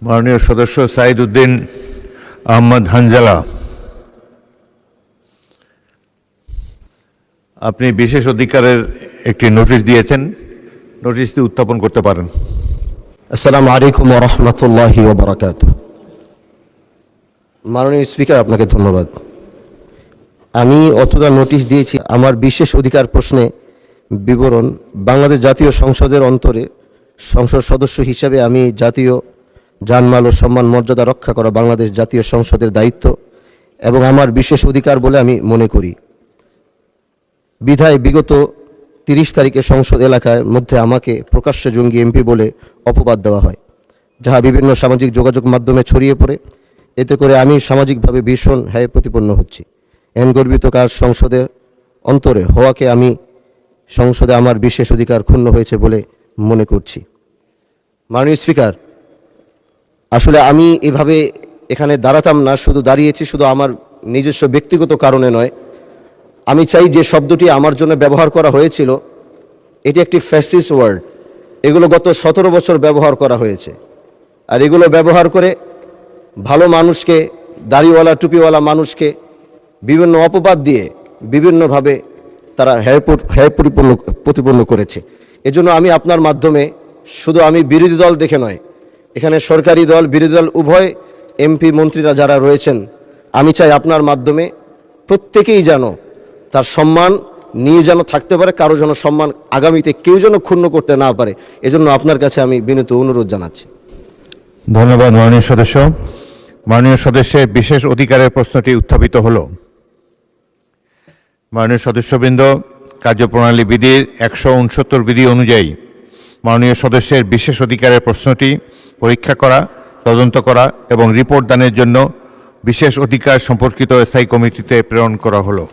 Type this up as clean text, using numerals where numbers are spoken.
মাননীয় সদস্য সাইদ উদ্দিন আহমদ হানজালা, আপনি বিশেষ অধিকারের একটি নোটিশ দিয়েছেন, নোটিশটি উত্থাপন করতে পারেন। আসসালামু আলাইকুম ওয়া রাহমাতুল্লাহি ওয়া বারাকাতুহু। মাননীয় স্পিকার, আপনাকে ধন্যবাদ। আমি অতটা নোটিশ দিয়েছি আমার বিশেষ অধিকার প্রশ্নে বিবরণ। বাংলাদেশ জাতীয় সংসদের অন্তরে সংসদ সদস্য হিসাবে আমি জাতীয় জানমাল ও সম্মান মর্যাদা রক্ষা করা বাংলাদেশ জাতীয় সংসদের দায়িত্ব এবং আমার বিশেষ অধিকার বলে আমি মনে করি। বিধায় বিগত 30 তারিখে সংসদ এলাকার মধ্যে আমাকে প্রকাশ্যে জঙ্গি এমপি বলে অপবাদ দেওয়া হয়, যাহা বিভিন্ন সামাজিক যোগাযোগ মাধ্যমে ছড়িয়ে পড়ে। এতে করে আমি সামাজিকভাবে ভীষণ হ্যায় প্রতিপন্ন হচ্ছি। এন গর্বিত কাজ সংসদে অন্তরে হওয়াকে আমি সংসদে আমার বিশেষ অধিকার ক্ষুণ্ণ হয়েছে বলে মনে করছি। মাননীয় স্পিকার, আসলে আমি এভাবে এখানে দাঁড়াতাম না, শুধু দাঁড়িয়েছি শুধু আমার নিজস্ব ব্যক্তিগত কারণে নয়। আমি চাই যে শব্দটি আমার জন্য ব্যবহার করা হয়েছিল এটি একটি ফ্যাসিস্ট ওয়ার্ড। এগুলো গত 17 বছর ব্যবহার করা হয়েছে, আর এগুলো ব্যবহার করে ভালো মানুষকে, দাড়িওয়ালা টুপিওয়ালা মানুষকে বিভিন্ন অপবাদ দিয়ে বিভিন্নভাবে তারা হ্যায় প্রতিপন্ন করেছে। এজন্য আমি আপনার মাধ্যমে, শুধু আমি বিরোধী দল দেখে নয়, এখানে সরকারি দল বিরোধী দল উভয় এমপি মন্ত্রীরা যারা রয়েছেন, আমি চাই আপনার মাধ্যমে প্রত্যেকেই যেন তার সম্মান নিয়ে যেন থাকতে পারে, কারো যেন সম্মান আগামীতে কেউ যেন ক্ষুণ্ণ করতে না পারে। এজন্য আপনার কাছে আমি বিনীত অনুরোধ জানাচ্ছি। ধন্যবাদ মাননীয় সদস্য। মাননীয় সদস্যের বিশেষ অধিকারের প্রশ্নটি উত্থাপিত হল। মাননীয় সদস্যবৃন্দ, কার্যপ্রণালী বিধির 169 বিধি অনুযায়ী মাননীয় সদস্যের বিশেষ অধিকারের প্রশ্নটি পরীক্ষা করা, তদন্ত করা এবং রিপোর্ট দানের জন্য বিশেষ অধিকার সম্পর্কিত স্থায়ী কমিটিতে প্রেরণ করা হলো।